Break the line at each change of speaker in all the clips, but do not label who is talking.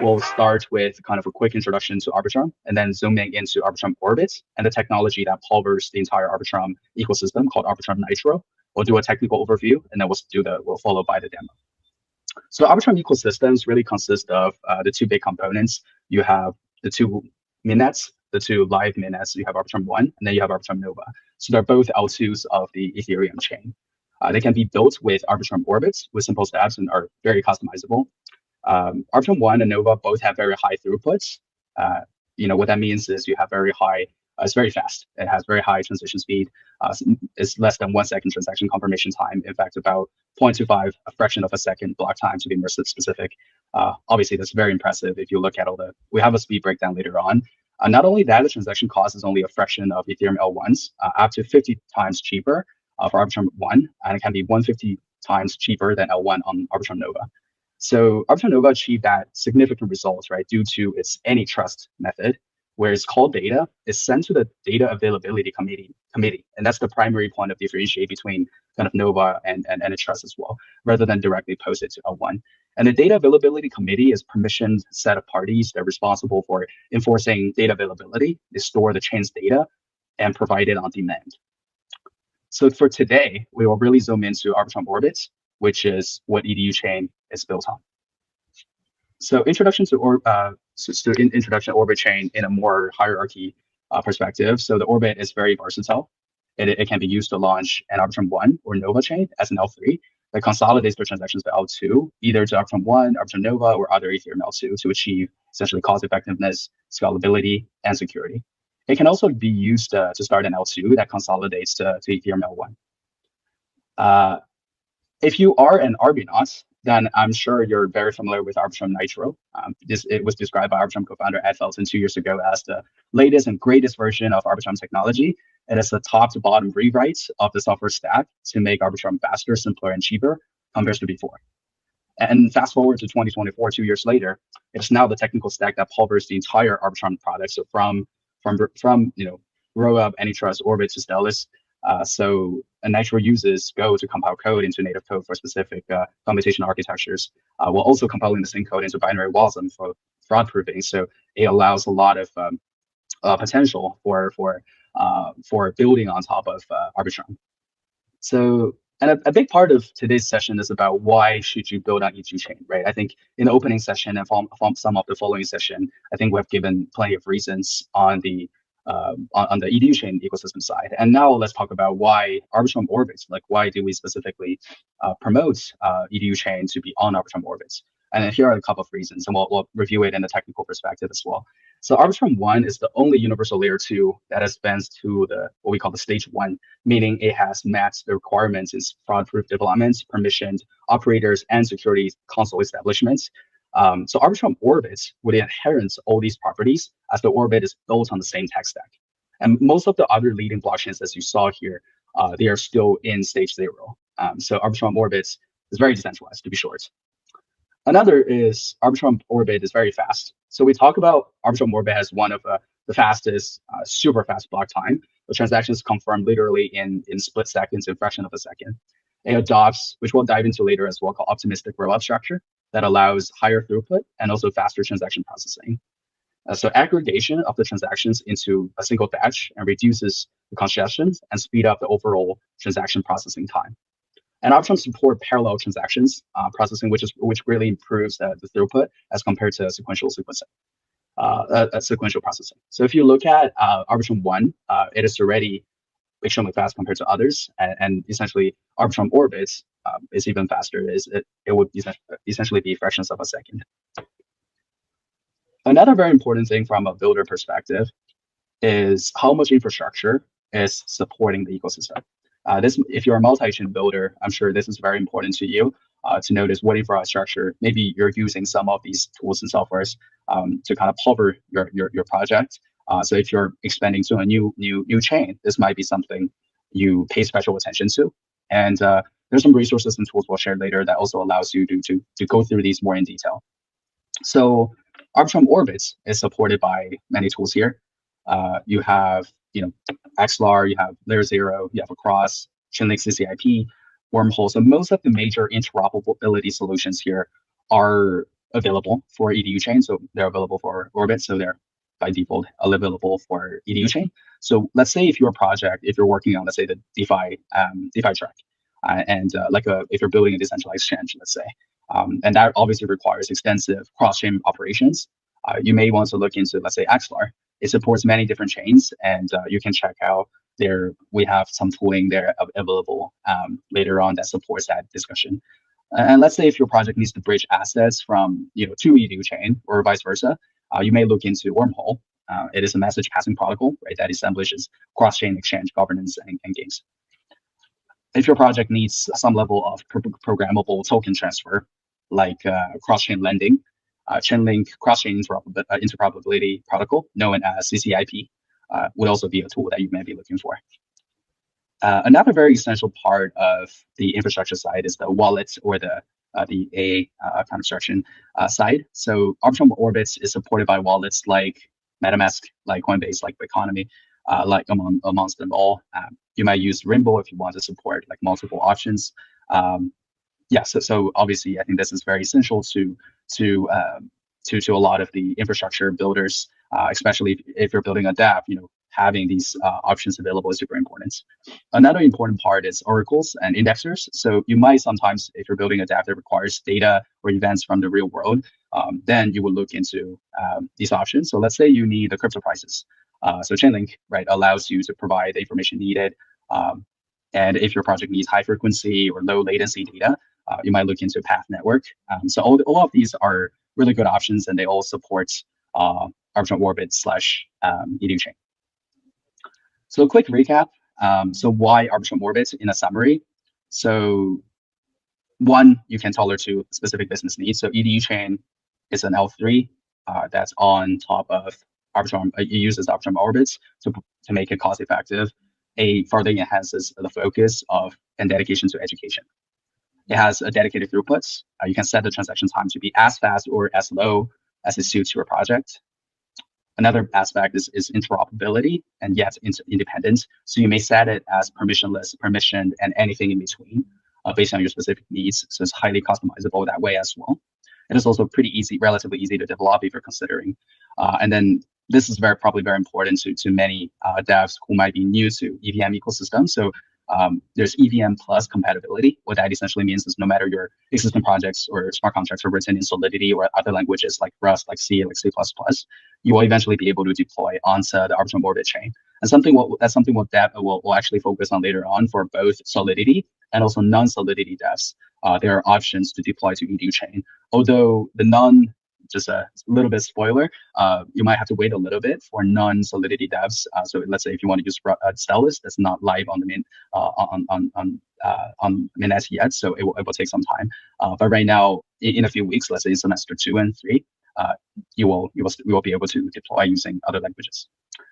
We'll start with kind of a quick introduction to Arbitrum and then zooming into Arbitrum Orbit and the technology that powers the entire Arbitrum ecosystem called Arbitrum Nitro. We'll do a technical overview and then we'll follow by the demo. So Arbitrum ecosystems really consist of the two big components. You have the two mainnets, the two live mainnets. You have Arbitrum One, and then you have Arbitrum Nova. So they're both L2s of the Ethereum chain. They can be built with Arbitrum Orbits with simple steps and are very customizable. Arbitrum One and Nova both have very high throughputs. What that means is you have very high. It's very fast. It has very high transition speed. It's less than 1 second transaction confirmation time. In fact, about 0.25, a fraction of a second block time to be more specific. Obviously, that's very impressive if you look at we have a speed breakdown later on. Not only that, the transaction cost is only a fraction of Ethereum L1s, up to 50 times cheaper for Arbitrum One, and it can be 150 times cheaper than L1 on Arbitrum Nova. So Arbitrum Nova achieved that significant results, right, due to its AnyTrust method, where its call data is sent to the data availability committee, and that's the primary point of differentiate between kind of Nova and AnyTrust as well, rather than directly posted to L1. And the data availability committee is permissioned set of parties that are responsible for enforcing data availability. They store the chain's data and provide it on demand. So for today, we will really zoom into Arbitrum Orbit, which is what EDU chain is built on. So introduction to Orbit chain in a more hierarchy perspective. So the Orbit is very versatile. It can be used to launch an Arbitrum One or Nova chain as an L3 that consolidates the transactions to L2, either to Arbitrum One, Arbitrum Nova, or other Ethereum L2 to achieve essentially cost effectiveness, scalability, and security. It can also be used to start an L2 that consolidates to Ethereum L1. If you are an Arbinaut, then I'm sure you're very familiar with Arbitrum Nitro. It was described by Arbitrum co-founder Ed Felton 2 years ago as the latest and greatest version of Arbitrum technology. And it's a top to bottom rewrite of the software stack to make Arbitrum faster, simpler, and cheaper compared to before. And fast forward to 2024, 2 years later, it's now the technical stack that powers the entire Arbitrum product. So from Rollup, AnyTrust, Orbit to Stellus. So Nitro uses Go to compile code into native code for specific computation architectures, while also compiling the same code into binary WASM for fraud proofing. So it allows a lot of potential for building on top of Arbitrum. So, and a big part of today's session is about why should you build on EDU chain, right? I think in the opening session and from some of the following session, I think we've given plenty of reasons on the EDU chain ecosystem side. And now let's talk about why Arbitrum Orbit, like why do we specifically promote EDU chain to be on Arbitrum Orbit? And here are a couple of reasons, and we'll review it in a technical perspective as well. So Arbitrum One is the only universal layer 2 that advanced to what we call the stage 1, meaning it has met the requirements in fraud-proof development, permissioned operators, and security console establishments. So Arbitrum Orbit would inherit all these properties as the Orbit is built on the same tech stack. And most of the other leading blockchains, as you saw here, they are still in stage 0. So Arbitrum Orbit is very decentralized, to be short. Another is Arbitrum Orbit is very fast. So we talk about Arbitrum Orbit as one of the fastest, super fast block time. The transactions confirm literally in split seconds, in fraction of a second. It adopts, which we'll dive into later as well, called optimistic rollup structure that allows higher throughput and also faster transaction processing. So aggregation of the transactions into a single batch and reduces the congestion and speed up the overall transaction processing time. And Arbitrum support parallel transactions processing, which greatly improves the throughput as compared to sequential processing. So if you look at Arbitrum One, it is already extremely fast compared to others, and essentially Arbitrum Orbit is even faster. It would essentially be fractions of a second. Another very important thing from a builder perspective is how much infrastructure is supporting the ecosystem. If you're a multi-chain builder, I'm sure this is very important to you to notice what infrastructure. Maybe you're using some of these tools and softwares to kind of cover your project. So if you're expanding to a new chain, this might be something you pay special attention to. And there's some resources and tools we'll share later that also allows you to go through these more in detail. So Arbitrum Orbit is supported by many tools here. You have XLR, you have Layer 0, you have Across, Chainlink CCIP, Wormhole. So most of the major interoperability solutions here are available for EDU chain. So they're available for Orbit. So they're by default available for EDU chain. So let's say if your project, if you're working on, let's say the DeFi track, and if you're building a decentralized exchange, let's say, and that obviously requires extensive cross-chain operations. You may want to look into, let's say, XLR. It supports many different chains, and you can check out there. We have some tooling there available later on that supports that discussion. And let's say if your project needs to bridge assets from to EDU chain or vice versa, you may look into Wormhole. It is a message passing protocol, right, that establishes cross-chain exchange governance and games. If your project needs some level of programmable token transfer, like cross-chain lending, Chainlink cross-chain interoperability protocol, known as CCIP, would also be a tool that you may be looking for. Another very essential part of the infrastructure side is the wallet or the A construction side. So Arbitrum Orbit is supported by wallets like MetaMask, like Coinbase, like Economy, like amongst them all. You might use Rainbow if you want to support like multiple options. Yeah, so obviously I think this is very essential to a lot of the infrastructure builders, especially if you're building a DApp. Having these options available is super important. Another important part is oracles and indexers. So you might sometimes, if you're building a DApp that requires data or events from the real world, then you will look into these options. So let's say you need the crypto prices. So Chainlink, right, allows you to provide the information needed. And if your project needs high frequency or low latency data, you might look into Path Network. So all of these are really good options, and they all support Arbitrum Orbit / EDU chain. So a quick recap. So why Arbitrum Orbit in a summary? So one, you can tailor to specific business needs. So EDU chain is an L3 that's on top of Arbitrum. It uses Arbitrum Orbit to make it cost effective. It further enhances the focus of and dedication to education. It has a dedicated throughput. You can set the transaction time to be as fast or as low as it suits your project. Another aspect is interoperability and yet independent. So you may set it as permissionless, permissioned, and anything in between based on your specific needs. So it's highly customizable that way as well. It is also pretty easy, relatively easy to develop if you're considering. And then this is probably very important to many devs who might be new to EVM ecosystem. So there's EVM plus compatibility. What that essentially means is no matter your existing projects or smart contracts are written in Solidity or other languages like Rust, like C, like C++, you will eventually be able to deploy onto the Arbitrum Orbit chain. And that's something we'll actually focus on later on for both Solidity and also non-Solidity devs. There are options to deploy to EDU chain. Although just a little bit spoiler, you might have to wait a little bit for non-Solidity devs. So let's say if you want to use Stellus, that's not live on the main on mainnet yet, so it will take some time. But right now, in a few weeks, let's say semester 2 and 3, you will be able to deploy using other languages.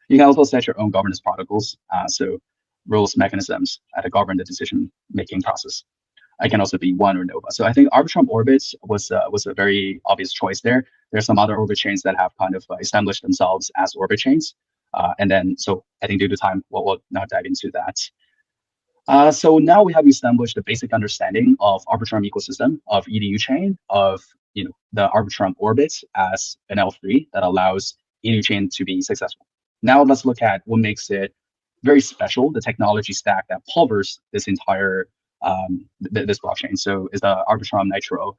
You can also set your own governance protocols, so rules, mechanisms that govern the decision-making process. It can also be one or Nova. So I think Arbitrum Orbit was a very obvious choice there. There are some other Orbit chains that have kind of established themselves as Orbit chains. And then, so I think due to time, we'll now dive into that. So now we have established a basic understanding of Arbitrum ecosystem, of EDU chain, of the Arbitrum Orbit as an L3 that allows EDU chain to be successful. Now let's look at what makes it very special, the technology stack that powers this entire this blockchain. So is the Arbitrum Nitro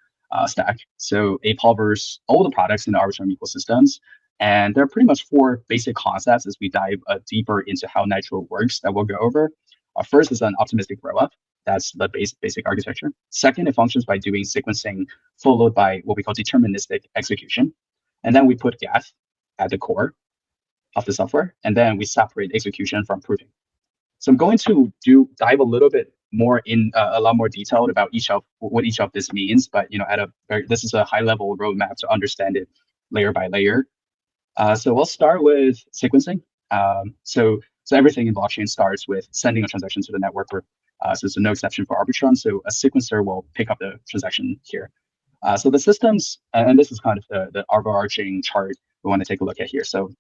stack. So it powers all the products in the Arbitrum ecosystems. And there are pretty much 4 basic concepts as we dive deeper into how Nitro works that we'll go over. First is an optimistic rollup. That's the basic architecture. Second, it functions by doing sequencing followed by what we call deterministic execution. And then we put Geth at the core of the software. And then we separate execution from proving. So I'm going to dive a little bit more in a lot more detail about what each of this means, but this is a high level roadmap to understand it layer by layer. So we'll start with sequencing. So everything in blockchain starts with sending a transaction to the network. So there's no exception for Arbitrum. So a sequencer will pick up the transaction here. So the systems, and this is kind of the overarching chart we want to take a look at here. So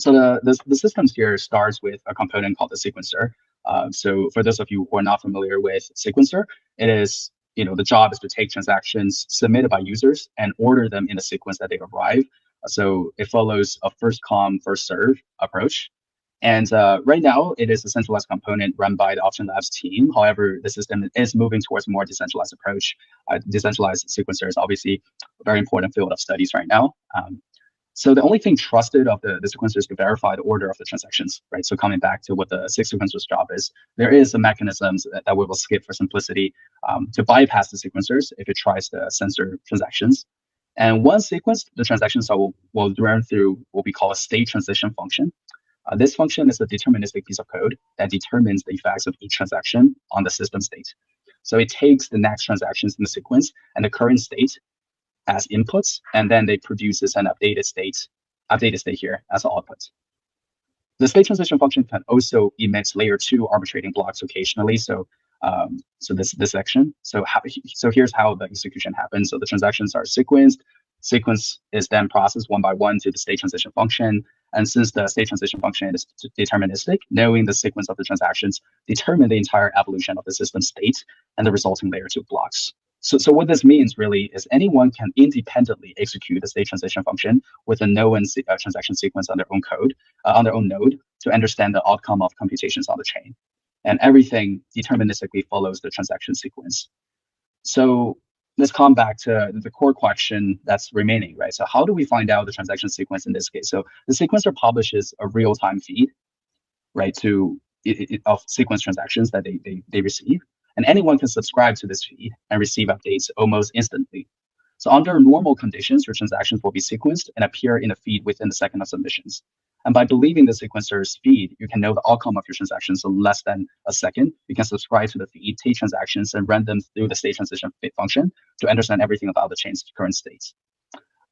the systems here starts with a component called the sequencer. So for those of you who are not familiar with sequencer, it is the job is to take transactions submitted by users and order them in the sequence that they arrive. So it follows a first come, first serve approach. And right now, it is a centralized component run by the Option Labs team. However, the system is moving towards a more decentralized approach. Decentralized sequencers, obviously, a very important field of studies right now. So the only thing trusted of the sequencer is to verify the order of the transactions, right? So coming back to what the SIG sequencer's job is, there is a mechanisms that we will skip for simplicity to bypass the sequencers if it tries to censor transactions. And once sequenced, the transactions will run through what we call a state transition function. This function is a deterministic piece of code that determines the effects of each transaction on the system state. So it takes the next transactions in the sequence and the current state as inputs, and then they produces an updated state here as an output. The state transition function can also emit layer 2 arbitrating blocks occasionally. So this section. So here's how the execution happens. So the transactions are sequenced. Sequence is then processed one by one to the state transition function. And since the state transition function is deterministic, knowing the sequence of the transactions determine the entire evolution of the system state and the resulting layer 2 blocks. So what this means really is anyone can independently execute the state transition function with a known transaction sequence on their own code, on their own node, to understand the outcome of computations on the chain. And everything deterministically follows the transaction sequence. So let's come back to the core question that's remaining, right? So how do we find out the transaction sequence in this case? So the sequencer publishes a real-time feed, right, of sequence transactions that they receive. And anyone can subscribe to this feed and receive updates almost instantly. So under normal conditions, your transactions will be sequenced and appear in a feed within the second of submissions. And by believing the sequencer's feed, you can know the outcome of your transactions in less than a second. You can subscribe to the feed, take transactions, and run them through the state transition function to understand everything about the chain's current states.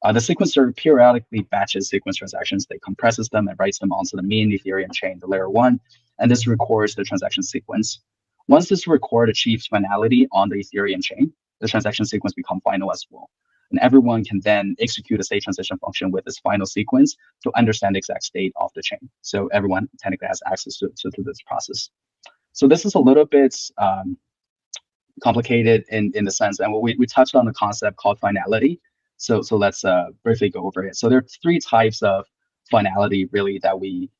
The sequencer periodically batches sequence transactions. They compresses them and writes them onto the main Ethereum chain, the layer 1, and this records the transaction sequence. Once this record achieves finality on the Ethereum chain, the transaction sequence becomes final as well. And everyone can then execute a state transition function with this final sequence to understand the exact state of the chain. So everyone technically has access to this process. So this is a little bit complicated in the sense, and we touched on the concept called finality. So let's briefly go over it. So there are 3 types of finality really that we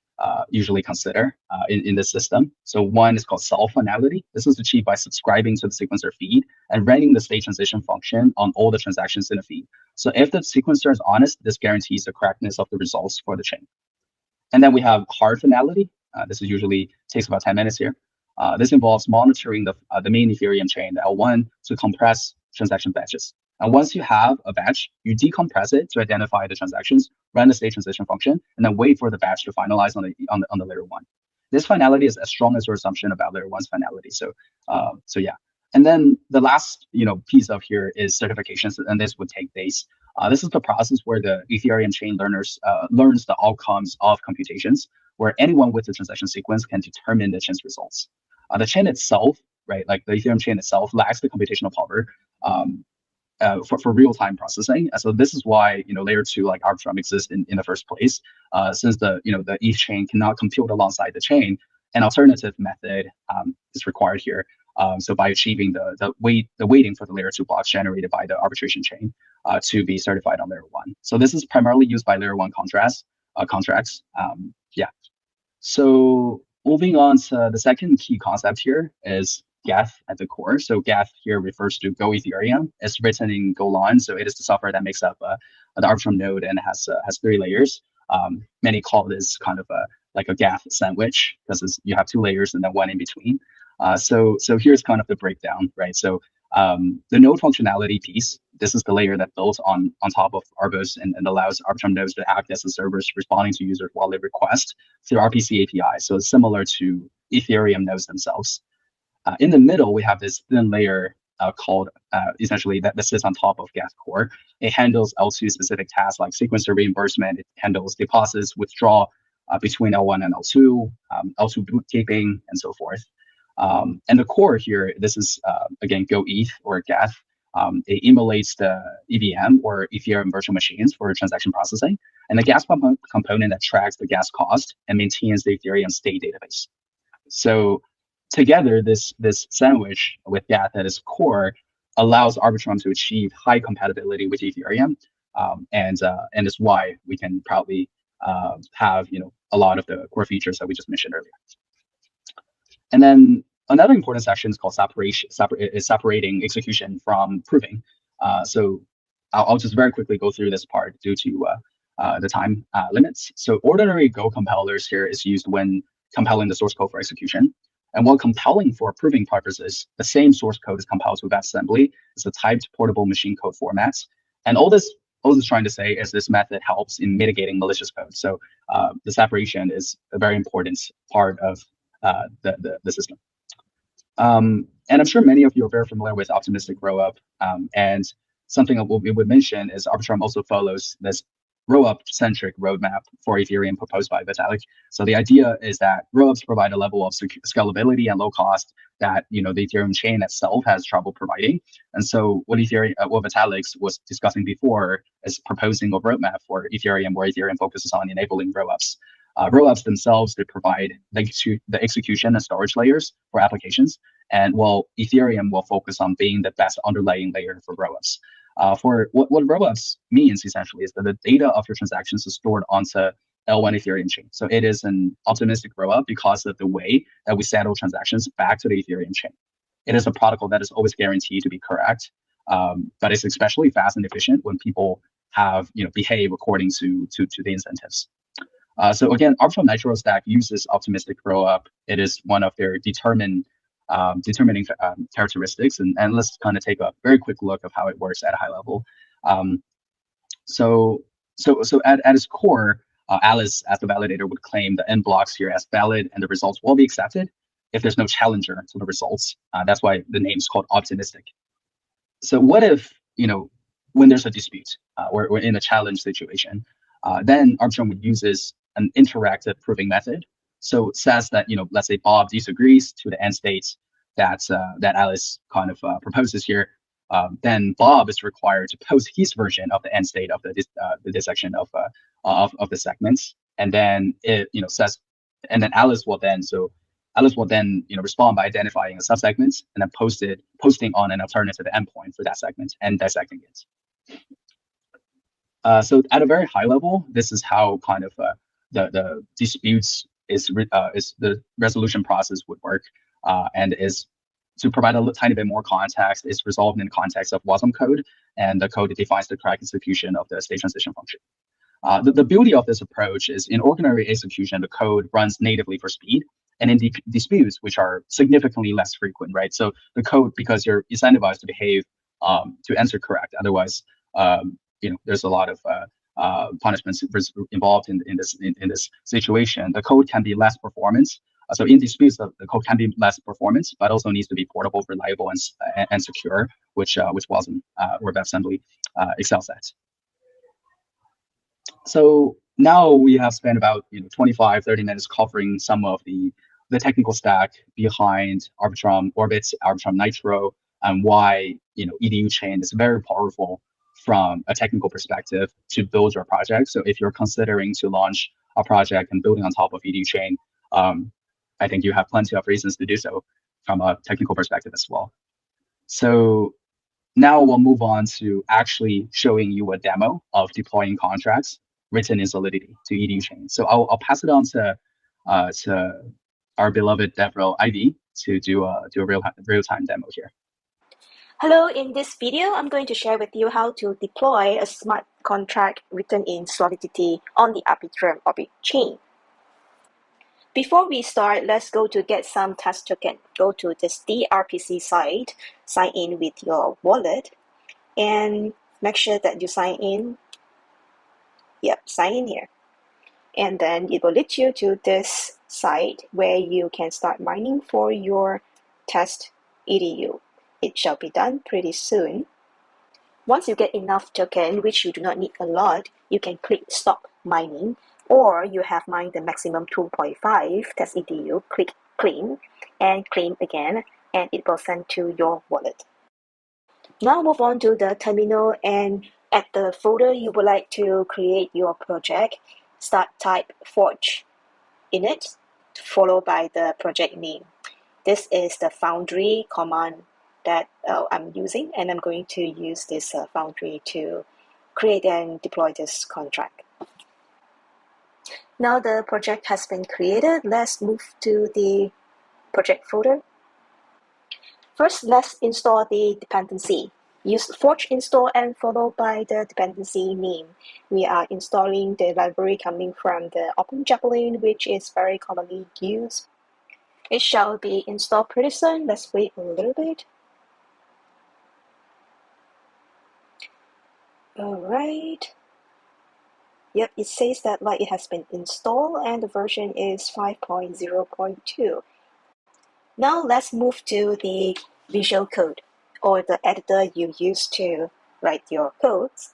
usually consider in this system. So one is called self-finality. This is achieved by subscribing to the sequencer feed and running the state transition function on all the transactions in the feed. So if the sequencer is honest, this guarantees the correctness of the results for the chain. And then we have hard finality. This is usually takes about 10 minutes here. This involves monitoring the main Ethereum chain, the L1, to compress transaction batches. And once you have a batch, you decompress it to identify the transactions, run the state transition function, and then wait for the batch to finalize on the layer 1. This finality is as strong as your assumption about layer 1's finality. So yeah. And then the last piece of here is certifications, and this would take days. This is the process where the Ethereum chain learns the outcomes of computations, where anyone with the transaction sequence can determine the chain's results. The chain itself, right, like the Ethereum chain itself, lacks the computational power for real-time processing. So this is why layer 2 like Arbitrum exists in the first place. Since the ETH chain cannot compute alongside the chain, an alternative method is required here. So by achieving the weighting for the layer 2 blocks generated by the arbitration chain to be certified on layer 1. So this is primarily used by layer 1 contracts. Yeah. So moving on to the second key concept here is Geth at the core. So Geth here refers to Go Ethereum. It's written in Golang, so it is the software that makes up the Arbitrum node and has 3 layers. Many call this kind of like a Geth sandwich because you have 2 layers and then one in between. So here's kind of the breakdown, right? So the node functionality piece, this is the layer that builds on top of Arbos and allows Arbitrum nodes to act as the servers responding to users while they request through RPC API. So it's similar to Ethereum nodes themselves. In the middle, we have this thin layer called essentially that sits on top of Geth core. It handles L2 specific tasks like sequencer reimbursement. It handles deposits, withdrawal between L1 and L2, L2 bookkeeping, and so forth. And the core here, this is again Go ETH or Geth. It emulates the EVM or Ethereum virtual machines for transaction processing, and the gas component that tracks the gas cost and maintains the Ethereum state database. So together, this sandwich with Geth at its core allows Arbitrum to achieve high compatibility with Ethereum, and is why we can proudly have a lot of the core features that we just mentioned earlier. And then another important section is called separating execution from proving. So I'll just very quickly go through this part due to the time limits. So ordinary Go compilers here is used when compiling the source code for execution. And while compiling for proving purposes, the same source code is compiled to WebAssembly as a typed portable machine code format. And all this is trying to say is this method helps in mitigating malicious code. So the separation is a very important part of the system. And I'm sure many of you are very familiar with optimistic rollup. And something that we would mention is Arbitrum also follows this rollup-centric roadmap for Ethereum proposed by Vitalik. So the idea is that rollups provide a level of scalability and low cost that the Ethereum chain itself has trouble providing. And so what Vitalik was discussing before is proposing a roadmap for Ethereum, where Ethereum focuses on enabling rollups. Rollups themselves, they provide the execution and storage layers for applications, and while Ethereum will focus on being the best underlying layer for rollups. For what rollups means essentially is that the data of your transactions is stored onto L1 Ethereum chain. So it is an optimistic rollup because of the way that we settle transactions back to the Ethereum chain. It is a protocol that is always guaranteed to be correct, but it's especially fast and efficient when people have behave according to the incentives. So again, Arbitrum Nitro Stack uses optimistic rollup. It is one of their determining characteristics, and let's kind of take a very quick look of how it works at a high level. So at its core, Alice as the validator would claim the end blocks here as valid, and the results will be accepted if there's no challenger to the results. That's why the name is called optimistic. So what if when there's a dispute or we're in a challenge situation, then Arbitrum would use an interactive proving method. So it says that let's say Bob disagrees to the end state that Alice kind of proposes here. Then Bob is required to post his version of the end state of the dissection of the segments, and then it says, and then Alice will then respond by identifying a subsegment and then posting on an alternative endpoint for that segment and dissecting it. So at a very high level, this is how kind of the disputes is the resolution process would work, and is to provide a tiny bit more context. It's resolved in the context of WASM code, and the code defines the correct execution of the state transition function. The beauty of this approach is in ordinary execution, the code runs natively for speed, and in disputes, which are significantly less frequent, right? So the code, because you're incentivized to behave to answer correct, otherwise, there's a lot of punishments involved in this situation. The code can be less performance. So in disputes, the code can be less performance, but also needs to be portable, reliable, and secure, which WASM or WebAssembly excels at. So now we have spent about 25-30 minutes covering some of the technical stack behind Arbitrum Orbit, Arbitrum Nitro, and why EDU chain is very powerful from a technical perspective to build your project. So if you're considering to launch a project and building on top of EDU chain, I think you have plenty of reasons to do so from a technical perspective as well. So now we'll move on to actually showing you a demo of deploying contracts written in Solidity to EDU chain. So I'll pass it on to our beloved DevRel Ivy to do a real-time demo here.
Hello, in this video, I'm going to share with you how to deploy a smart contract written in Solidity on the Arbitrum Orbit chain. Before we start, let's go to get some test token. Go to this DRPC site, sign in with your wallet, and make sure that you sign in. Yep, sign in here. And then it will lead you to this site where you can start mining for your test EDU. It shall be done pretty soon. Once you get enough token, which you do not need a lot, you can click stop mining, or you have mined the maximum 2.5 test EDU, click claim and claim again, and it will send to your wallet. Now move on to the terminal, and at the folder you would like to create your project, type forge in it, followed by the project name. This is the Foundry command that I'm using, and I'm going to use this Foundry to create and deploy this contract. Now the project has been created. Let's move to the project folder. First, let's install the dependency. Use forge install and followed by the dependency name. We are installing the library coming from the OpenJavelin, which is very commonly used. It shall be installed pretty soon. Let's wait a little bit. All right. Yep, it says that like it has been installed and the version is 5.0.2. Now let's move to the Visual Code, or the editor you use to write your codes,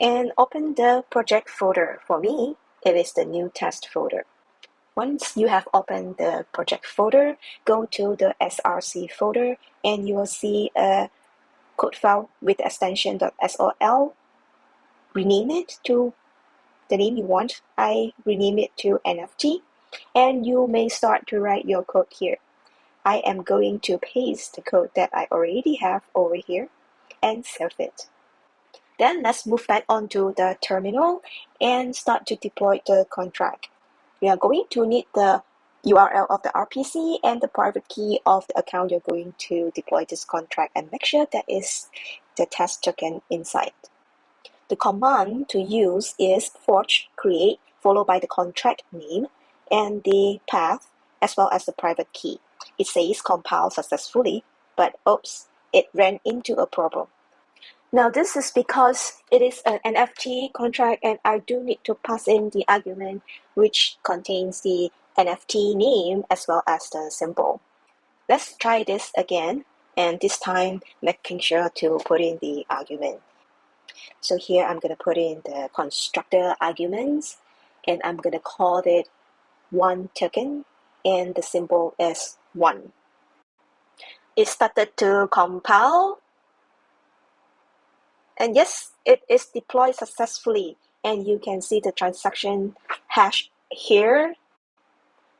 and open the project folder. For me, it is the new test folder. Once you have opened the project folder, go to the src folder and you will see a code file with extension .sol. Rename it to the name you want. I rename it to NFT, and you may start to write your code here. I am going to paste the code that I already have over here and save it. Then let's move back onto the terminal and start to deploy the contract. We are going to need the URL of the RPC and the private key of the account you're going to deploy this contract, and make sure that is the test token inside. The command to use is forge create followed by the contract name and the path as well as the private key. It says compile successfully, but oops, it ran into a problem. Now this is because it is an NFT contract and I do need to pass in the argument which contains the NFT name as well as the symbol. Let's try this again, and this time making sure to put in the argument. So here I'm going to put in the constructor arguments and I'm going to call it one token and the symbol is 1. It started to compile, and yes, it is deployed successfully, and you can see the transaction hash here.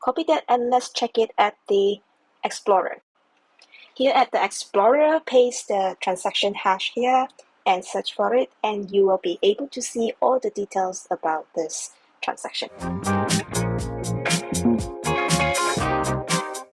Copy that and let's check it at the Explorer. Here at the Explorer, paste the transaction hash here and search for it, and you will be able to see all the details about this transaction.